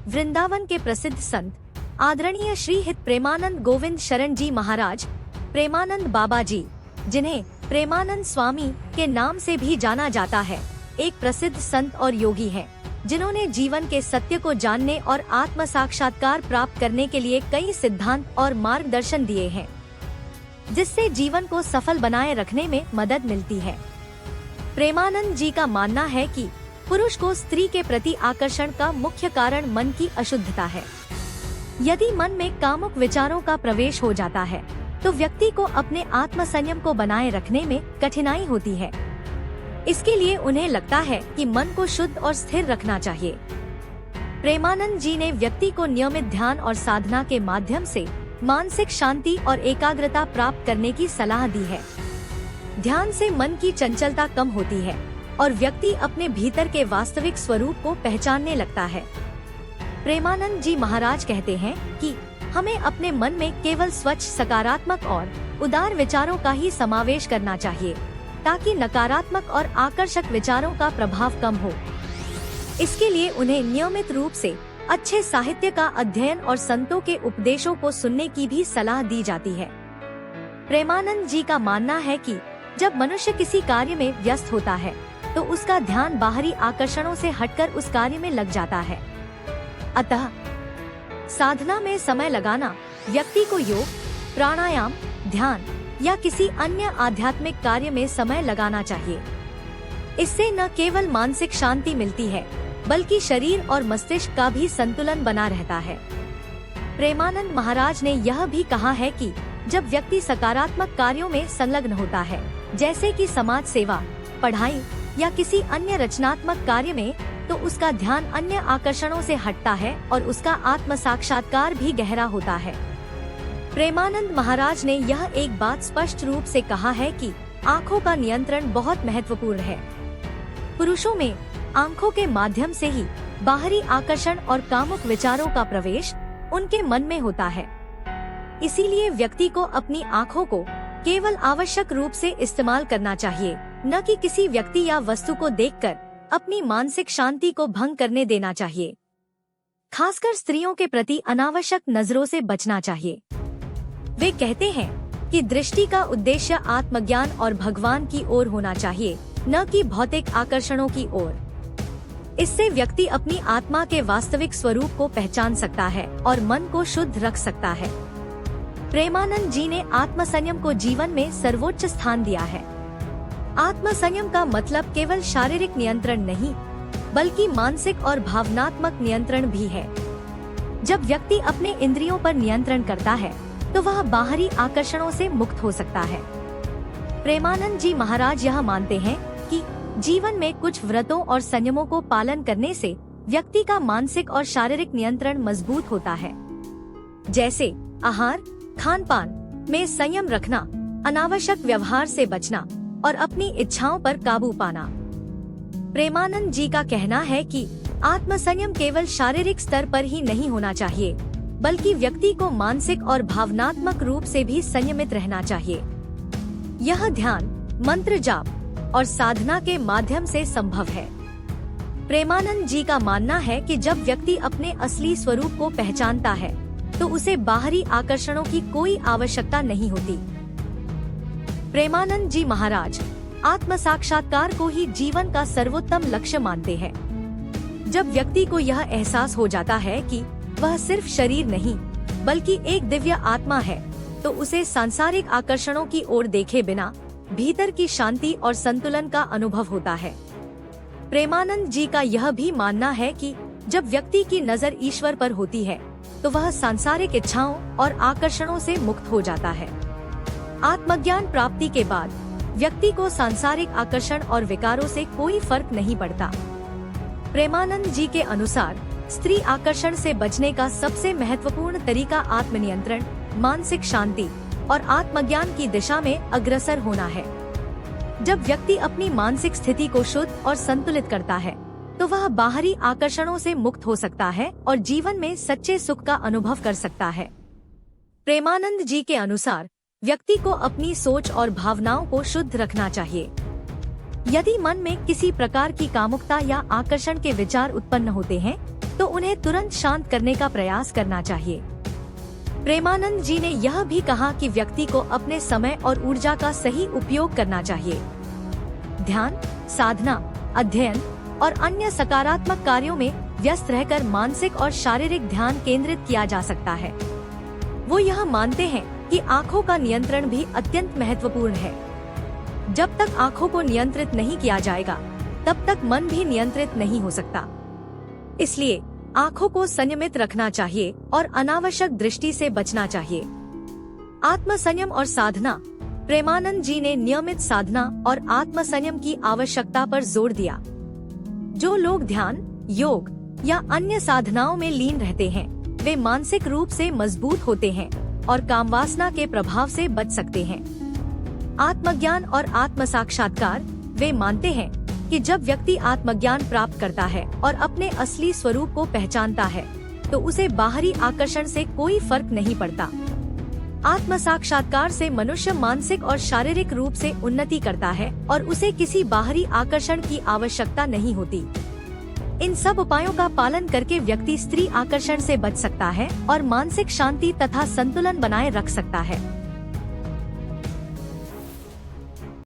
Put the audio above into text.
वृंदावन के प्रसिद्ध संत आदरणीय श्री हित प्रेमानंद गोविंद शरण जी महाराज, प्रेमानंद बाबा जी, जिन्हें प्रेमानंद स्वामी के नाम से भी जाना जाता है, एक प्रसिद्ध संत और योगी हैं, जिन्होंने जीवन के सत्य को जानने और आत्म साक्षात्कार प्राप्त करने के लिए कई सिद्धांत और मार्गदर्शन दिए हैं, जिससे जीवन को सफल बनाए रखने में मदद मिलती है। प्रेमानंद जी का मानना है कि पुरुष को स्त्री के प्रति आकर्षण का मुख्य कारण मन की अशुद्धता है। यदि मन में कामुक विचारों का प्रवेश हो जाता है तो व्यक्ति को अपने आत्म संयम को बनाए रखने में कठिनाई होती है। इसके लिए उन्हें लगता है कि मन को शुद्ध और स्थिर रखना चाहिए। प्रेमानंद जी ने व्यक्ति को नियमित ध्यान और साधना के माध्यम से मानसिक शांति और एकाग्रता प्राप्त करने की सलाह दी है। ध्यान से मन की चंचलता कम होती है और व्यक्ति अपने भीतर के वास्तविक स्वरूप को पहचानने लगता है। प्रेमानंद जी महाराज कहते हैं कि हमें अपने मन में केवल स्वच्छ, सकारात्मक और उदार विचारों का ही समावेश करना चाहिए, ताकि नकारात्मक और आकर्षक विचारों का प्रभाव कम हो। इसके लिए उन्हें नियमित रूप से अच्छे साहित्य का अध्ययन और संतों के उपदेशों को सुनने की भी सलाह दी जाती है। प्रेमानंद जी का मानना है कि जब मनुष्य किसी कार्य में व्यस्त होता है तो उसका ध्यान बाहरी आकर्षणों से हटकर उस कार्य में लग जाता है। अतः साधना में समय लगाना व्यक्ति को योग, प्राणायाम, ध्यान या किसी अन्य आध्यात्मिक कार्य में समय लगाना चाहिए। इससे न केवल मानसिक शांति मिलती है, बल्कि शरीर और मस्तिष्क का भी संतुलन बना रहता है। प्रेमानंद महाराज ने यह भी कहा है कि जब व्यक्ति सकारात्मक कार्यों में संलग्न होता है, जैसे कि समाज सेवा, पढ़ाई या किसी अन्य रचनात्मक कार्य में, तो उसका ध्यान अन्य आकर्षणों से हटता है और उसका आत्म साक्षात्कार भी गहरा होता है। प्रेमानंद महाराज ने यह एक बात स्पष्ट रूप से कहा है कि आँखों का नियंत्रण बहुत महत्वपूर्ण है। पुरुषों में आँखों के माध्यम से ही बाहरी आकर्षण और कामुक विचारों का प्रवेश उनके मन में होता है। इसीलिए व्यक्ति को अपनी आँखों को केवल आवश्यक रूप से इस्तेमाल करना चाहिए, न कि किसी व्यक्ति या वस्तु को देखकर अपनी मानसिक शांति को भंग करने देना चाहिए। खासकर स्त्रियों के प्रति अनावश्यक नजरों से बचना चाहिए। वे कहते हैं कि दृष्टि का उद्देश्य आत्मज्ञान और भगवान की ओर होना चाहिए, न कि भौतिक आकर्षणों की ओर। इससे व्यक्ति अपनी आत्मा के वास्तविक स्वरूप को पहचान सकता है और मन को शुद्ध रख सकता है। प्रेमानंद जी ने आत्म संयम को जीवन में सर्वोच्च स्थान दिया है। आत्म संयम का मतलब केवल शारीरिक नियंत्रण नहीं, बल्कि मानसिक और भावनात्मक नियंत्रण भी है। जब व्यक्ति अपने इंद्रियों पर नियंत्रण करता है तो वह बाहरी आकर्षणों से मुक्त हो सकता है। प्रेमानंद जी महाराज यह मानते हैं कि जीवन में कुछ व्रतों और संयमों को पालन करने से व्यक्ति का मानसिक और शारीरिक नियंत्रण मजबूत होता है। जैसे आहार, खान पान में संयम रखना, अनावश्यक व्यवहार से बचना और अपनी इच्छाओं पर काबू पाना। प्रेमानंद जी का कहना है कि आत्म संयम केवल शारीरिक स्तर पर ही नहीं होना चाहिए, बल्कि व्यक्ति को मानसिक और भावनात्मक रूप से भी संयमित रहना चाहिए। यह ध्यान, मंत्र जाप और साधना के माध्यम से संभव है। प्रेमानंद जी का मानना है कि जब व्यक्ति अपने असली स्वरूप को पहचानता है तो उसे बाहरी आकर्षणों की कोई आवश्यकता नहीं होती। प्रेमानंद जी महाराज आत्म साक्षात्कार को ही जीवन का सर्वोत्तम लक्ष्य मानते हैं। जब व्यक्ति को यह एहसास हो जाता है कि वह सिर्फ शरीर नहीं, बल्कि एक दिव्य आत्मा है, तो उसे सांसारिक आकर्षणों की ओर देखे बिना भीतर की शांति और संतुलन का अनुभव होता है। प्रेमानंद जी का यह भी मानना है कि जब व्यक्ति की नजर ईश्वर पर होती है तो वह सांसारिक इच्छाओं और आकर्षणों से मुक्त हो जाता है। आत्मज्ञान प्राप्ति के बाद व्यक्ति को सांसारिक आकर्षण और विकारों से कोई फर्क नहीं पड़ता। प्रेमानंद जी के अनुसार स्त्री आकर्षण से बचने का सबसे महत्वपूर्ण तरीका आत्मनियंत्रण, मानसिक शांति और आत्मज्ञान की दिशा में अग्रसर होना है। जब व्यक्ति अपनी मानसिक स्थिति को शुद्ध और संतुलित करता है तो वह बाहरी आकर्षणों से मुक्त हो सकता है और जीवन में सच्चे सुख का अनुभव कर सकता है। प्रेमानंद जी के अनुसार व्यक्ति को अपनी सोच और भावनाओं को शुद्ध रखना चाहिए। यदि मन में किसी प्रकार की कामुकता या आकर्षण के विचार उत्पन्न होते हैं तो उन्हें तुरंत शांत करने का प्रयास करना चाहिए। प्रेमानंद जी ने यह भी कहा कि व्यक्ति को अपने समय और ऊर्जा का सही उपयोग करना चाहिए। ध्यान, साधना, अध्ययन और अन्य सकारात्मक कार्यों में व्यस्त रहकर मानसिक और शारीरिक ध्यान केंद्रित किया जा सकता है। वो यह मानते हैं कि आँखों का नियंत्रण भी अत्यंत महत्वपूर्ण है। जब तक आँखों को नियंत्रित नहीं किया जाएगा, तब तक मन भी नियंत्रित नहीं हो सकता। इसलिए आँखों को संयमित रखना चाहिए और अनावश्यक दृष्टि से बचना चाहिए। आत्म संयम और साधना। प्रेमानंद जी ने नियमित साधना और आत्म संयम की आवश्यकता पर जोर दिया। जो लोग ध्यान, योग या अन्य साधनाओं में लीन रहते हैं, वे मानसिक रूप से मजबूत होते हैं और कामवासना के प्रभाव से बच सकते हैं। आत्मज्ञान और आत्म साक्षात्कार। वे मानते हैं कि जब व्यक्ति आत्मज्ञान प्राप्त करता है और अपने असली स्वरूप को पहचानता है, तो उसे बाहरी आकर्षण से कोई फर्क नहीं पड़ता। आत्म साक्षात्कार से मनुष्य मानसिक और शारीरिक रूप से उन्नति करता है और उसे किसी बाहरी आकर्षण की आवश्यकता नहीं होती। इन सब उपायों का पालन करके व्यक्ति स्त्री आकर्षण से बच सकता है और मानसिक शांति तथा संतुलन बनाए रख सकता है।